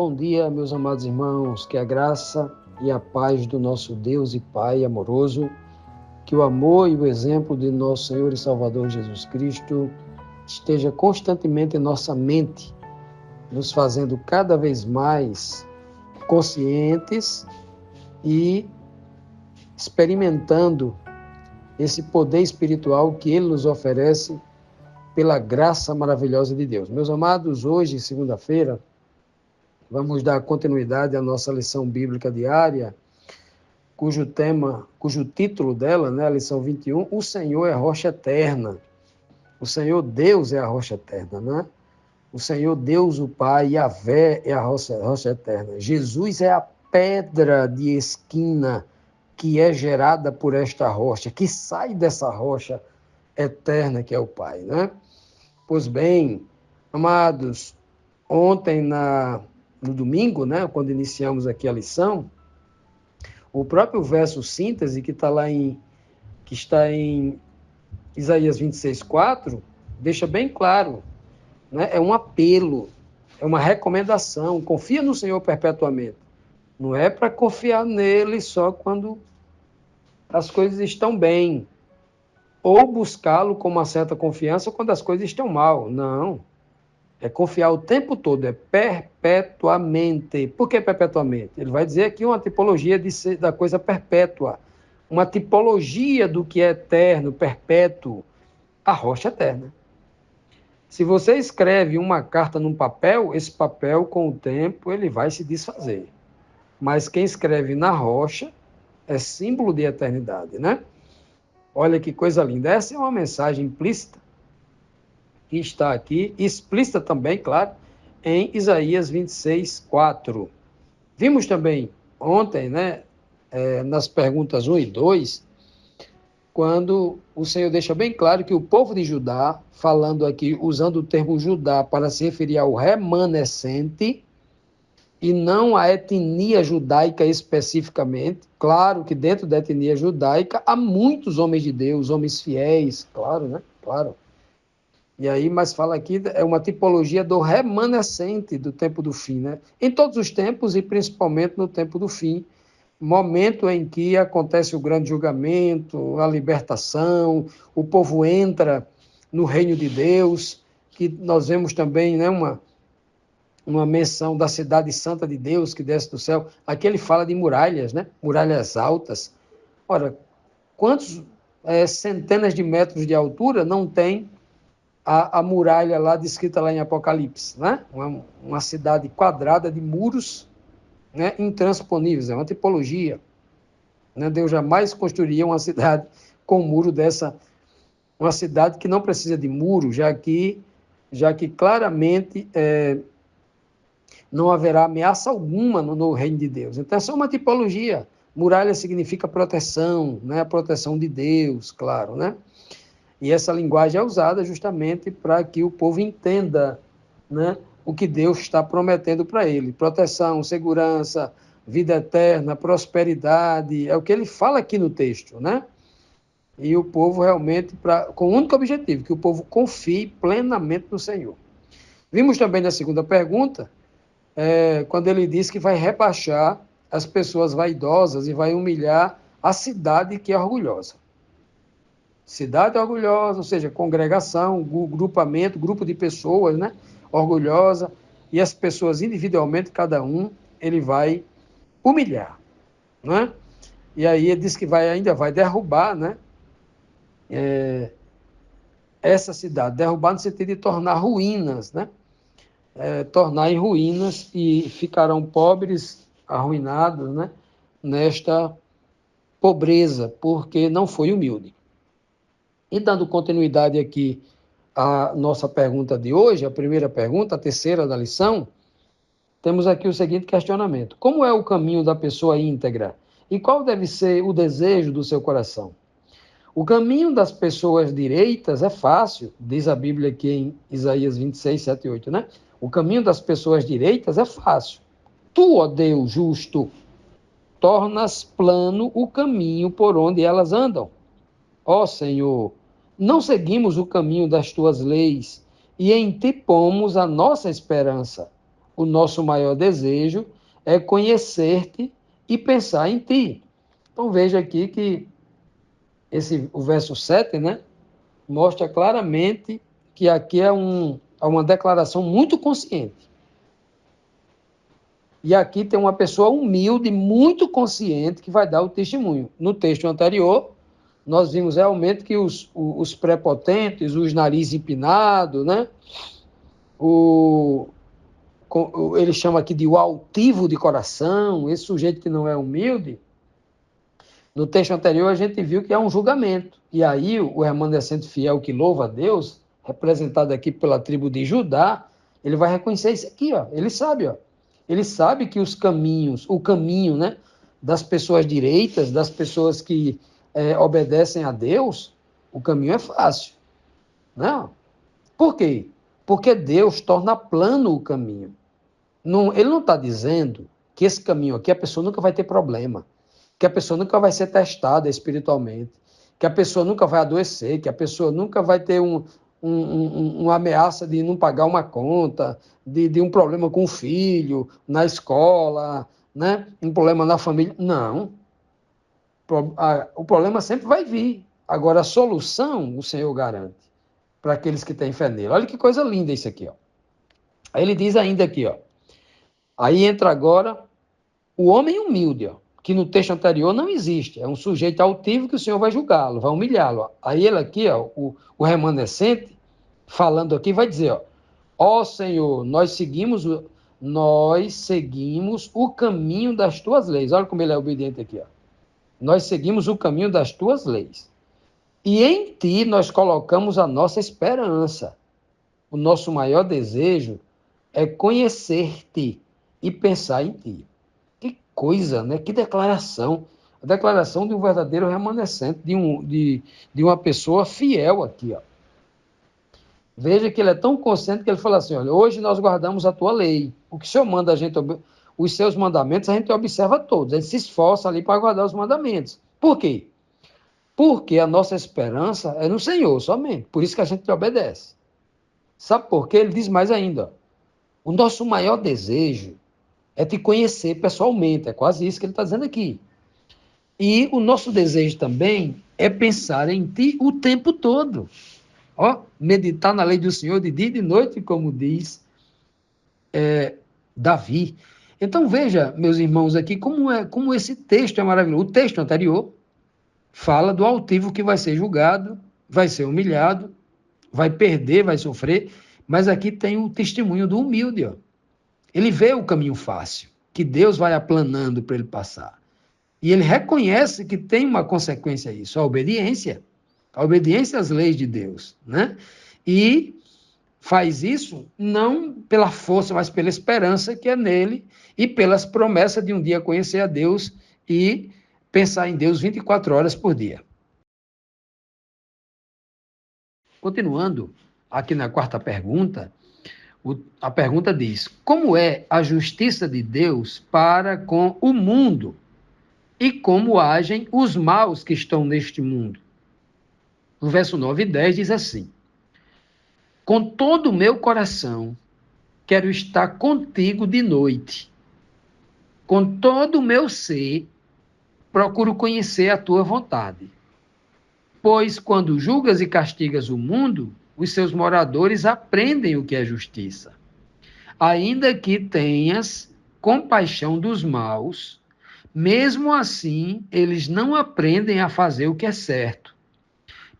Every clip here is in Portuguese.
Bom dia, meus amados irmãos, que a graça e a paz do nosso Deus e Pai amoroso, que o amor e o exemplo de nosso Senhor e Salvador Jesus Cristo esteja constantemente em nossa mente, nos fazendo cada vez mais conscientes e experimentando esse poder espiritual que Ele nos oferece pela graça maravilhosa de Deus. Meus amados, hoje, segunda-feira, vamos dar continuidade à nossa lição bíblica diária, cujo título dela, a lição 21, o Senhor é a rocha eterna. O Senhor Deus é a rocha eterna, né? O Senhor Deus, o Pai, Yahvé é a rocha eterna. Jesus é a pedra de esquina que é gerada por esta rocha, que sai dessa rocha eterna que é o Pai, né? Pois bem, amados, ontem no domingo, quando iniciamos aqui a lição, o próprio verso síntese que está em Isaías 26:4, deixa bem claro, né? É um apelo, é uma recomendação, confia no Senhor perpetuamente. Não é para confiar nele só quando as coisas estão bem, ou buscá-lo com uma certa confiança quando as coisas estão mal. Não. É confiar o tempo todo, é perpetuamente. Por que perpetuamente? Ele vai dizer aqui uma tipologia da coisa perpétua, uma tipologia do que é eterno, perpétuo, a rocha eterna. Se você escreve uma carta num papel, esse papel, com o tempo, ele vai se desfazer. Mas quem escreve na rocha é símbolo de eternidade, né? Olha que coisa linda. Essa é uma mensagem implícita que está aqui, explícita também, claro, em Isaías 26:4. Vimos também ontem, nas perguntas 1 e 2, quando o Senhor deixa bem claro que o povo de Judá, falando aqui, usando o termo Judá para se referir ao remanescente, e não à etnia judaica especificamente. Claro que dentro da etnia judaica há muitos homens de Deus, homens fiéis, claro, né? Claro. E aí, mas fala aqui, é uma tipologia do remanescente do tempo do fim, né? Em todos os tempos e principalmente no tempo do fim, momento em que acontece o grande julgamento, a libertação, o povo entra no reino de Deus, que nós vemos também, uma menção da cidade santa de Deus que desce do céu. Aqui ele fala de muralhas, né? Muralhas altas. Ora, quantos centenas de metros de altura não tem a muralha lá descrita lá em Apocalipse, né? Uma cidade quadrada de muros, né, intransponíveis, é uma tipologia, né? Deus jamais construiria uma cidade com muro dessa, uma cidade que não precisa de muro, já que claramente não haverá ameaça alguma no reino de Deus. Então, essa é uma tipologia. Muralha significa proteção, né? A proteção de Deus, claro, né? E essa linguagem é usada justamente para que o povo entenda, né, o que Deus está prometendo para ele. Proteção, segurança, vida eterna, prosperidade, é o que ele fala aqui no texto, né? E o povo realmente, com o único objetivo, que o povo confie plenamente no Senhor. Vimos também na segunda pergunta, quando ele diz que vai rebaixar as pessoas vaidosas e vai humilhar a cidade que é orgulhosa. Cidade orgulhosa, ou seja, congregação, grupamento, grupo de pessoas, né, orgulhosa, e as pessoas individualmente, cada um, ele vai humilhar, né? E aí ele diz que ainda vai derrubar, né, essa cidade, derrubar no sentido de tornar ruínas, né? Tornar em ruínas, e ficarão pobres, arruinados, né, nesta pobreza, porque não foi humilde. E dando continuidade aqui à nossa pergunta de hoje, a primeira pergunta, a terceira da lição, temos aqui o seguinte questionamento: como é o caminho da pessoa íntegra? E qual deve ser o desejo do seu coração? O caminho das pessoas direitas é fácil, diz a Bíblia aqui em Isaías 26, 7 e 8, né? O caminho das pessoas direitas é fácil. Tu, ó Deus justo, tornas plano o caminho por onde elas andam. Ó Senhor, não seguimos o caminho das tuas leis, e em ti pomos a nossa esperança. o nosso maior desejo é conhecer-te e pensar em ti. Então veja aqui que o verso 7, né, mostra claramente que aqui é uma declaração muito consciente. E aqui tem uma pessoa humilde, muito consciente, que vai dar o testemunho. No texto anterior, nós vimos realmente que os prepotentes, os nariz empinados, né? Ele chama aqui de o altivo de coração, esse sujeito que não é humilde. No texto anterior, a gente viu que é um julgamento. E aí, o remanescente fiel que louva a Deus, representado aqui pela tribo de Judá, ele vai reconhecer isso aqui, ó. Ele sabe, ó. Ele sabe que o caminho, né, das pessoas direitas, das pessoas que obedecem a Deus, o caminho é fácil. Não. Por quê? Porque Deus torna plano o caminho. Não, ele não está dizendo que esse caminho aqui a pessoa nunca vai ter problema, que a pessoa nunca vai ser testada espiritualmente, que a pessoa nunca vai adoecer, que a pessoa nunca vai ter uma ameaça de não pagar uma conta, de um problema com o filho, na escola, né? Um problema na família. Não. O problema sempre vai vir. Agora, a solução o Senhor garante para aqueles que têm fé nele. Olha que coisa linda isso aqui, ó. Aí ele diz ainda aqui, ó. Aí entra agora o homem humilde, ó, que no texto anterior não existe. É um sujeito altivo que o Senhor vai julgá-lo, vai humilhá-lo. Aí ele aqui, ó, o remanescente, falando aqui, vai dizer, ó Senhor, nós seguimos o caminho das tuas leis. Olha como ele é obediente aqui, ó. Nós seguimos o caminho das tuas leis. E em ti nós colocamos a nossa esperança. O nosso maior desejo é conhecer-te e pensar em ti. Que coisa, né? Que declaração. A declaração de um verdadeiro remanescente, de uma pessoa fiel aqui, ó. Veja que ele é tão consciente que ele fala assim, olha, hoje nós guardamos a tua lei. O que o Senhor manda a gente, os seus mandamentos, a gente observa todos. A gente se esforça ali para guardar os mandamentos. Por quê? Porque a nossa esperança é no Senhor somente. Por isso que a gente obedece. Sabe por quê? Ele diz mais ainda. O nosso maior desejo é te conhecer pessoalmente. É quase isso que ele está dizendo aqui. E o nosso desejo também é pensar em ti o tempo todo. Ó, meditar na lei do Senhor de dia e de noite, como diz Davi. Então veja, meus irmãos, aqui como esse texto é maravilhoso. O texto anterior fala do altivo que vai ser julgado, vai ser humilhado, vai perder, vai sofrer, mas aqui tem o testemunho do humilde. Ó. Ele vê o caminho fácil, que Deus vai aplanando para ele passar. E ele reconhece que tem uma consequência a isso, a obediência às leis de Deus, né? E faz isso não pela força, mas pela esperança que é nele e pelas promessas de um dia conhecer a Deus e pensar em Deus 24 horas por dia. Continuando, aqui na quarta pergunta, a pergunta diz, como é a justiça de Deus para com o mundo e como agem os maus que estão neste mundo? No verso 9 e 10 diz assim, com todo o meu coração quero estar contigo de noite, com todo o meu ser procuro conhecer a tua vontade. Pois quando julgas e castigas o mundo, os seus moradores aprendem o que é justiça. Ainda que tenhas compaixão dos maus, mesmo assim eles não aprendem a fazer o que é certo.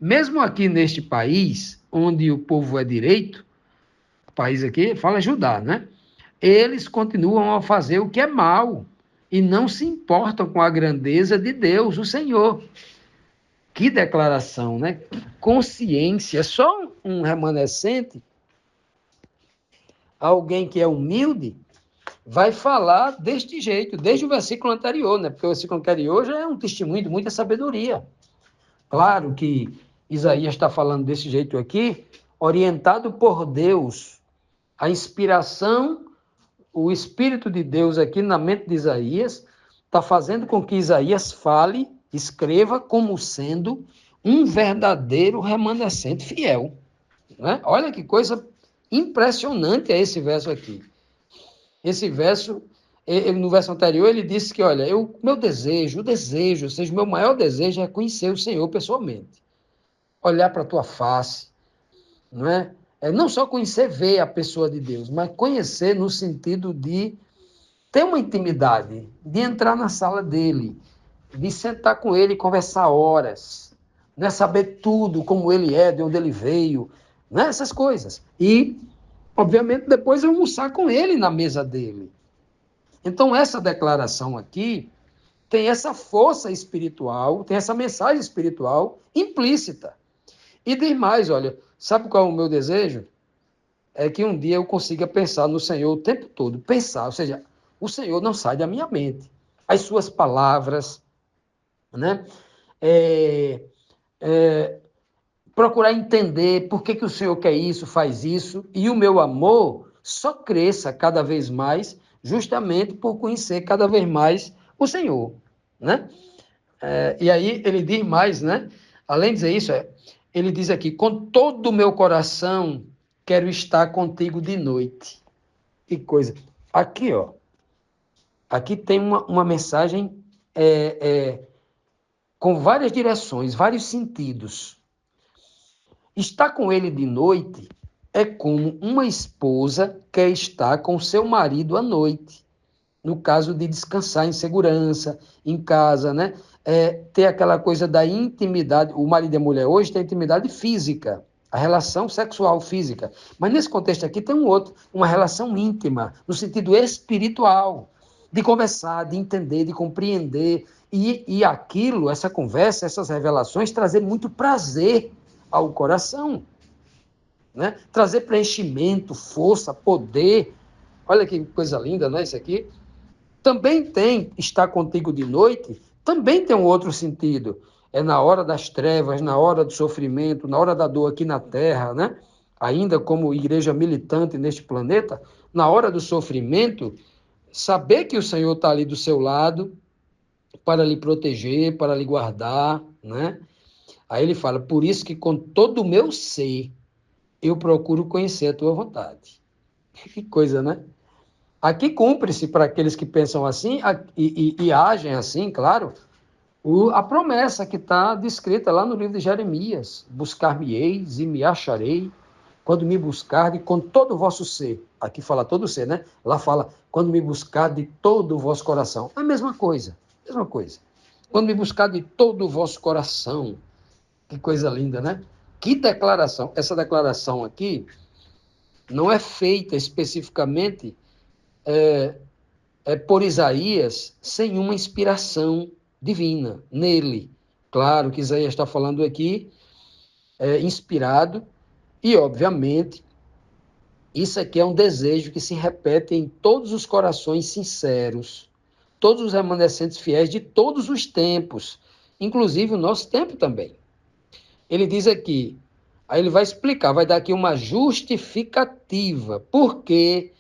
Mesmo aqui neste país, onde o povo é direito, o país aqui fala Judá, né? Eles continuam a fazer o que é mal e não se importam com a grandeza de Deus, o Senhor. Que declaração, né? Consciência. Só um remanescente, alguém que é humilde, vai falar deste jeito, desde o versículo anterior, né? Porque o versículo anterior já é um testemunho de muita sabedoria. Claro que Isaías está falando desse jeito aqui, orientado por Deus. A inspiração, o Espírito de Deus aqui na mente de Isaías, está fazendo com que Isaías fale, escreva como sendo um verdadeiro remanescente fiel. Né? Olha que coisa impressionante é esse verso aqui. Esse verso, no verso anterior, ele disse que, olha, meu desejo, ou seja, o meu maior desejo é conhecer o Senhor pessoalmente, olhar para a tua face, não é? Não só conhecer, ver a pessoa de Deus, mas conhecer no sentido de ter uma intimidade, de entrar na sala dele, de sentar com ele e conversar horas, né? Saber tudo, como ele é, de onde ele veio, né? Essas coisas. E, obviamente, depois almoçar com ele na mesa dele. Então, essa declaração aqui tem essa força espiritual, tem essa mensagem espiritual implícita. E diz mais, olha, sabe qual é o meu desejo? É que um dia eu consiga pensar no Senhor o tempo todo, pensar, ou seja, o Senhor não sai da minha mente. As suas palavras, né? É, é, procurar entender por que, que o Senhor quer isso, faz isso, e o meu amor só cresça cada vez mais, justamente por conhecer cada vez mais o Senhor, né? E aí ele diz mais, né? Além de dizer isso, ele diz aqui, com todo o meu coração quero estar contigo de noite. Que coisa. Aqui, ó, aqui tem uma mensagem com várias direções, vários sentidos. Estar com ele de noite é como uma esposa quer estar com seu marido à noite. No caso de descansar em segurança, em casa, né? Ter aquela coisa da intimidade. O marido e a mulher hoje têm intimidade física, a relação sexual física. Mas nesse contexto aqui tem um outro, uma relação íntima, no sentido espiritual, de conversar, de entender, de compreender. E aquilo, essa conversa, essas revelações, trazer muito prazer ao coração, né? Trazer preenchimento, força, poder. Olha que coisa linda, não é isso aqui? Também tem estar contigo de noite, também tem um outro sentido. É na hora das trevas, na hora do sofrimento, na hora da dor aqui na Terra, né? Ainda como igreja militante neste planeta, na hora do sofrimento, saber que o Senhor está ali do seu lado para lhe proteger, para lhe guardar, né? Aí ele fala, por isso que com todo o meu ser, eu procuro conhecer a tua vontade. Que coisa, né? Aqui cumpre-se para aqueles que pensam assim e agem assim, claro, a promessa que está descrita lá no livro de Jeremias: buscar-me-eis e me acharei, quando me buscar de com todo o vosso ser. Aqui fala todo o ser, né? Lá fala, quando me buscar de todo o vosso coração. A mesma coisa, mesma coisa. Quando me buscar de todo o vosso coração. Que coisa linda, né? Que declaração. Essa declaração aqui não é feita especificamente por Isaías sem uma inspiração divina nele. Claro que Isaías está falando aqui inspirado e, obviamente, isso aqui é um desejo que se repete em todos os corações sinceros, todos os remanescentes fiéis de todos os tempos, inclusive o nosso tempo também. Ele diz aqui, aí ele vai explicar, vai dar aqui uma justificativa. Por que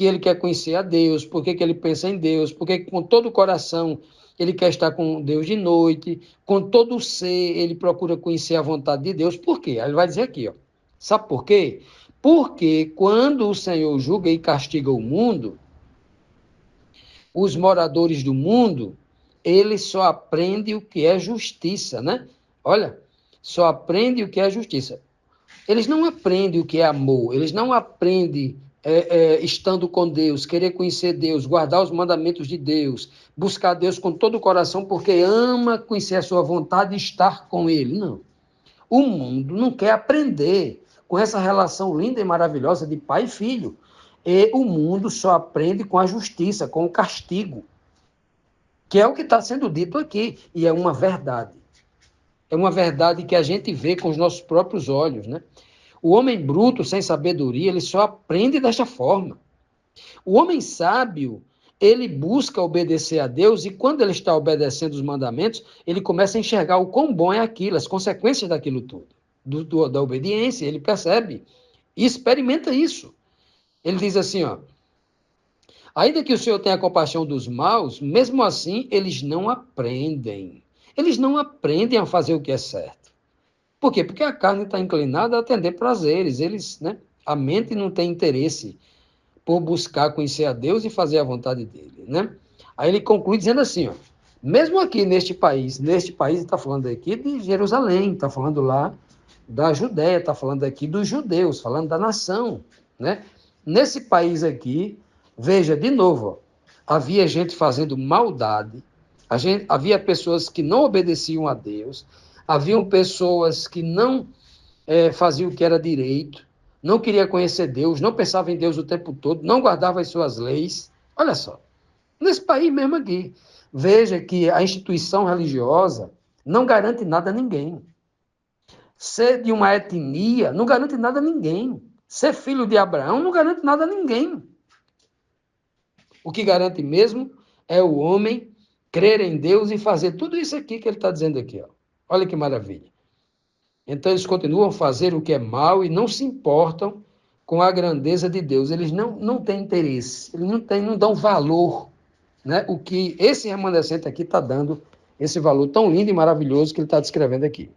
ele quer conhecer a Deus? Por que ele pensa em Deus? Por que com todo o coração ele quer estar com Deus de noite? Com todo o ser ele procura conhecer a vontade de Deus? Por quê? Aí ele vai dizer aqui, ó. Sabe por quê? Porque quando o Senhor julga e castiga o mundo, os moradores do mundo, eles só aprendem o que é justiça, né? Olha, só aprendem o que é justiça. Eles não aprendem o que é amor, eles não aprendem estando com Deus, querer conhecer Deus, guardar os mandamentos de Deus, buscar Deus com todo o coração, porque ama conhecer a sua vontade e estar com Ele. Não. O mundo não quer aprender com essa relação linda e maravilhosa de pai e filho. E o mundo só aprende com a justiça, com o castigo, que é o que está sendo dito aqui, e é uma verdade. É uma verdade que a gente vê com os nossos próprios olhos, né? O homem bruto, sem sabedoria, ele só aprende desta forma. O homem sábio, ele busca obedecer a Deus e quando ele está obedecendo os mandamentos, ele começa a enxergar o quão bom é aquilo, as consequências daquilo tudo, da obediência, ele percebe e experimenta isso. Ele diz assim, ó, ainda que o Senhor tenha compaixão dos maus, mesmo assim eles não aprendem. Eles não aprendem a fazer o que é certo. Por quê? Porque a carne está inclinada a atender prazeres, a mente não tem interesse por buscar conhecer a Deus e fazer a vontade dele, né? Aí ele conclui dizendo assim, ó, mesmo aqui neste país está falando aqui de Jerusalém, está falando lá da Judéia, está falando aqui dos judeus, falando da nação, né? Nesse país aqui, veja, de novo, ó, havia gente fazendo maldade, havia pessoas que não obedeciam a Deus, haviam pessoas que não faziam o que era direito, não queria conhecer Deus, não pensava em Deus o tempo todo, não guardava as suas leis. Olha só, nesse país mesmo aqui. Veja que a instituição religiosa não garante nada a ninguém. Ser de uma etnia não garante nada a ninguém. Ser filho de Abraão não garante nada a ninguém. O que garante mesmo é o homem crer em Deus e fazer tudo isso aqui que ele está dizendo aqui. Ó. Olha que maravilha. Então eles continuam a fazer o que é mal e não se importam com a grandeza de Deus. Eles não têm interesse, eles não dão valor, né? O que esse remanescente aqui está dando, esse valor tão lindo e maravilhoso que ele está descrevendo aqui.